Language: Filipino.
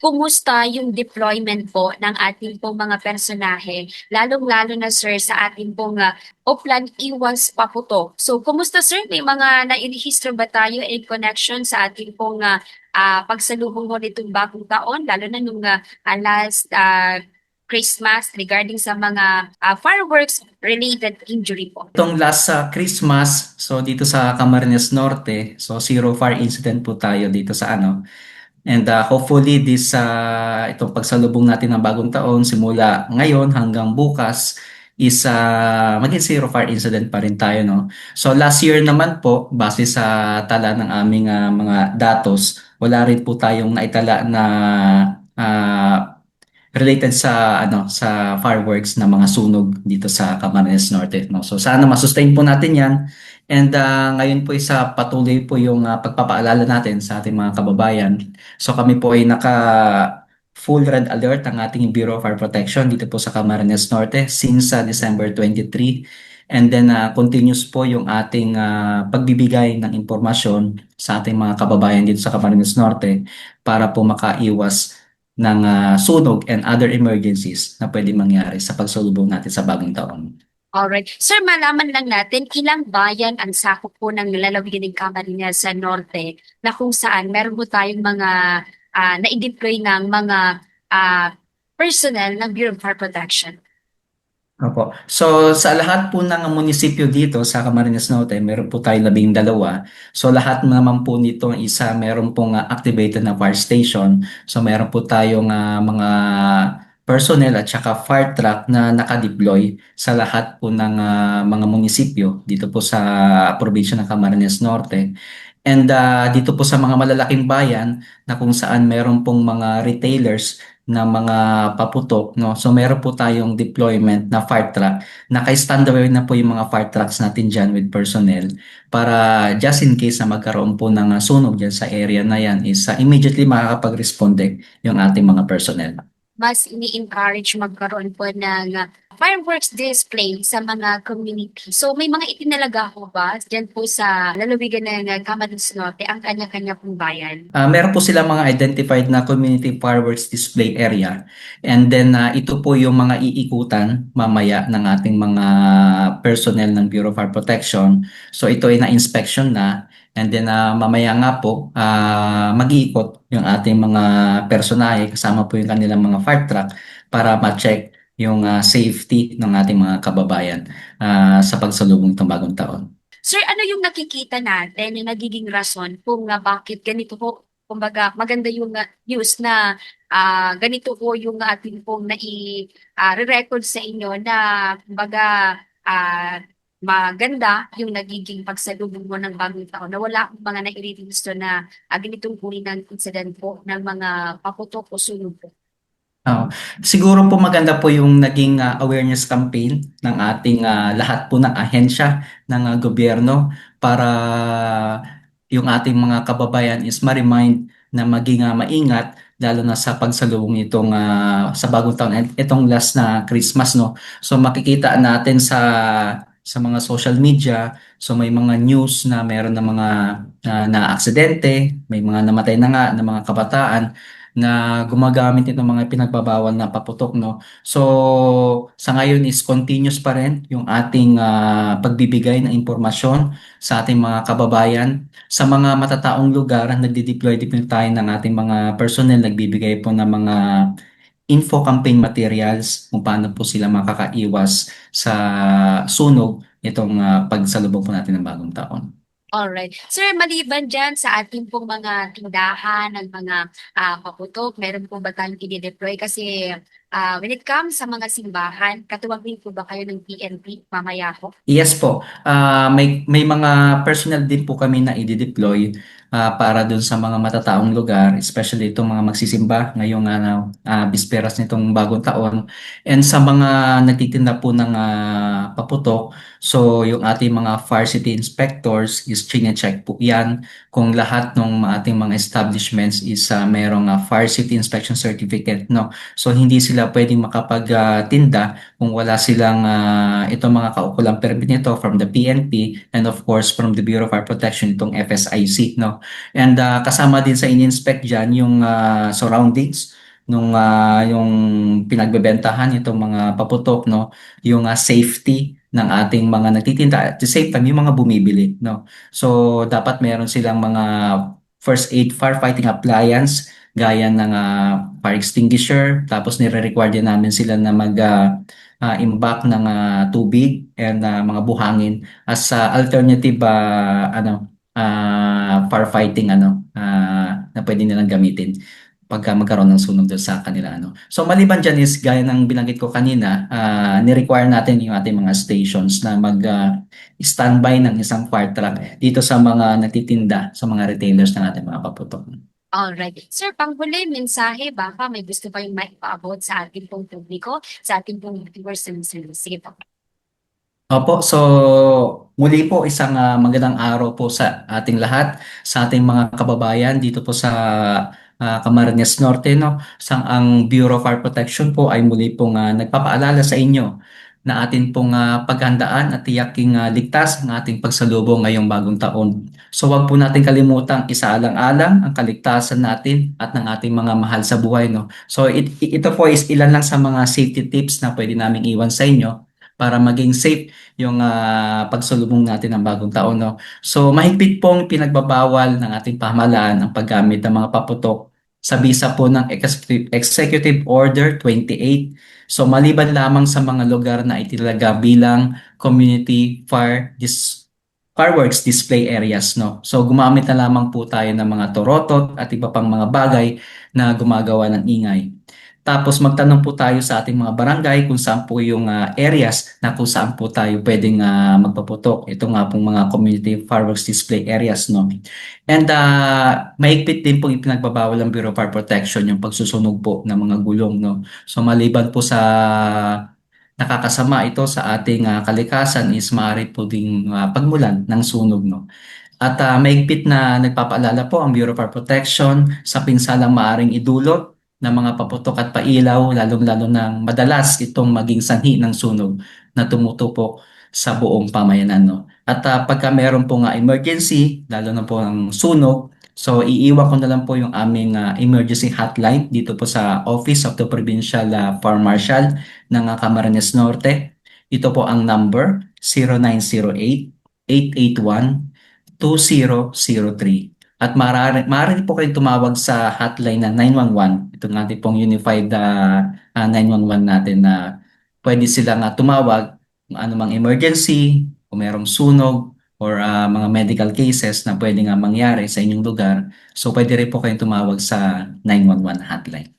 kumusta yung deployment po ng ating pong mga personahe, lalong-lalo na sir sa ating pong Oplan Iwas Paputok. So, kumusta sir? May mga nairehistro ba tayo in connection sa ating pong pagsalubong mo nitong bagong taon, lalo na nung last Christmas regarding sa mga fireworks related injury po? Itong last sa Christmas, so dito sa Camarines Norte, so zero fire incident po tayo dito sa ano. And hopefully itong pagsalubong natin ng bagong taon simula ngayon hanggang bukas is maging zero fire incident pa rin tayo, no? So last year naman po, base sa tala ng aming mga datos, wala rin po tayong naitala na related sa sa fireworks na mga sunog dito sa Camarines Norte, no. So sana masustain po natin 'yan. And ngayon po isa patuloy po yung pagpapaalala natin sa ating mga kababayan. So kami po ay naka full red alert ang ating Bureau of Fire Protection dito po sa Camarines Norte since December 23. And then continuous po yung ating pagbibigay ng impormasyon sa ating mga kababayan dito sa Camarines Norte para po makaiwas ng sunog and other emergencies na pwede mangyari sa pagsalubong natin sa bagong taon. Alright. Sir, malaman lang natin ilang bayan ang sakop po ng lalawigan ng Camarines sa Norte na kung saan meron po tayong mga na-deploy ng mga ah, personnel ng Bureau of Fire Protection. Opo. So sa lahat po ng munisipyo dito sa Camarines Norte, meron po tayo 12. So lahat naman po nito isa meron pong activated na fire station. So meron po tayong mga personnel at saka fire truck na nakadeploy sa lahat po ng mga munisipyo dito po sa probinsya ng Camarines Norte. And dito po sa mga malalaking bayan na kung saan meron pong mga retailers na mga paputok, no? So meron po tayong deployment na fire truck. Naka-standby na po yung mga fire trucks natin dyan with personnel para just in case na magkaroon po ng sunog dyan sa area na yan is immediately makakapag-responde yung ating mga personnel. Mas ini-encourage magkaroon po ng fireworks display sa mga community. So may mga itinalaga po ba dyan po sa lalawigan ng Camarines Norte ang kanya-kanya pong bayan? Meron po sila mga identified na community fireworks display area. And then ito po yung mga iikutan mamaya ng ating mga personnel ng Bureau of Fire Protection. So ito ay na-inspection na. And then mamaya nga po mag-iikot yung ating mga personahe kasama po yung kanilang mga fire truck para ma-check yung safety ng ating mga kababayan sa pagsalubong ng bagong taon. Sir, ano yung nakikita natin yung nagiging rason kung bakit ganito po, kumbaga maganda yung news na ganito po yung ating pong record sa inyo na kumbaga ah, maganda yung nagiging pagsalubong mo ng bagong taon na wala akong mga nai-release na ganitong uri ng incident po ng mga paputok o sunog po. Oo. Siguro po maganda po yung naging awareness campaign ng ating lahat po ng ahensya ng gobyerno para yung ating mga kababayan is ma-remind na maging maingat lalo na sa pagsalubong itong sa bagong taon at itong last na Christmas, no. So makikita natin sa mga social media, so may mga news na meron ng mga na aksidente, may mga namatay na nga ng mga kabataan na gumagamit nito mga pinagbabawal na paputok, no. So sa ngayon is continuous pa rin yung ating pagbibigay ng impormasyon sa ating mga kababayan sa mga matataong lugar. Nagdi-deploy din tayo ng ating mga personnel, nagbibigay po ng mga info campaign materials kung paano po sila makakaiwas sa sunog itong pagsalubong po natin ng bagong taon. Alright. Sir, maliban dyan sa ating pong mga tindahan, ng mga paputok, meron po ba tayong i-deploy? Kasi when it comes sa mga simbahan, katuwag din po ba kayo ng PNP mamaya po? Yes po. May mga personnel din po kami na i-deploy para dun sa mga matataong lugar, especially itong mga magsisimba ngayong bisperas nitong bagong taon. And sa mga nagtitinda po ng paputok, so yung ating mga fire city inspectors is chine-check po yan kung lahat ng ating mga establishments is merong fire city inspection certificate, no. So hindi sila sila pwedeng makapagtinda kung wala silang itong mga kaukulang permit nito from the PNP and of course from the Bureau of Fire Protection, itong FSIC, no? And kasama din sa in-inspect dyan yung surroundings yung pinagbebentahan itong mga paputok, no? Yung safety ng ating mga nagtitinda at the same time yung mga bumibili, no? So dapat meron silang mga first aid firefighting appliance gaya ng fire extinguisher, tapos nire-require din namin sila na mag imbak ng tubig and mga buhangin as alternative firefighting na pwede nilang gamitin pagka magkaroon ng sunog doon sa kanila So maliban dyan is gaya ng binanggit ko kanina, ni-require natin yung ating mga stations na mag standby ng isang fire truck dito sa mga nagtitinda sa mga retailers ng ating mga paputok. Alright. Sir, panghuli, mensahe, baka may gusto kayong maipaabot sa ating pong publiko, sa ating pong viewers and listeners. Sige po. Opo, so muli po isang magandang araw po sa ating lahat, sa ating mga kababayan dito po sa Camarines Norte, no? Ang Bureau of Fire Protection po ay muli pong nagpapaalala sa inyo na atin pong paghandaan at tiyaking ligtas ang ating pagsalubong ngayong bagong taon. So wag po natin kalimutang isaalang-alang ang kaligtasan natin at ng ating mga mahal sa buhay, no? So ito po is ilan lang sa mga safety tips na pwede naming iwan sa inyo para maging safe yung pagsulubong natin ng bagong taon, no? So mahigpit pong pinagbabawal ng ating pamahalaan ang paggamit ng mga paputok sa bisa po ng Executive Order 28. So maliban lamang sa mga lugar na itinaga bilang community fireworks display areas, no? So gumamit na lamang po tayo ng mga torotot at iba pang mga bagay na gumagawa ng ingay. Tapos magtanong po tayo sa ating mga barangay kung saan po yung areas na kung saan po tayo pwedeng magpaputok. Ito nga pong mga community fireworks display areas, no? And mahigpit din po ipinagbabawal ng Bureau of Fire Protection yung pagsusunog po ng mga gulong, no? So maliban po sa nakakasama ito sa ating kalikasan is maaari po ding pagmulan ng sunog, no? At mahigpit na nagpapaalala po ang Bureau of Fire Protection sa pinsalang maaring idulot ng mga paputok at pailaw, lalong-lalo ng madalas itong maging sanhi ng sunog na tumutupok sa buong pamayanan, no? At pagka meron pong emergency, lalo na po ang sunog, so iiwan ko na lang po yung aming emergency hotline dito po sa Office of the Provincial Fire Marshal ng Camarines Norte. Ito po ang number 0908-881-2003. At maaari po kayong tumawag sa hotline na 911. Ito nga din pong unified 911 natin na pwede silang tumawag kung anumang emergency, kung merong sunog, or mga medical cases na pwede nga mangyari sa inyong lugar. So pwede rin po kayong tumawag sa 911 hotline.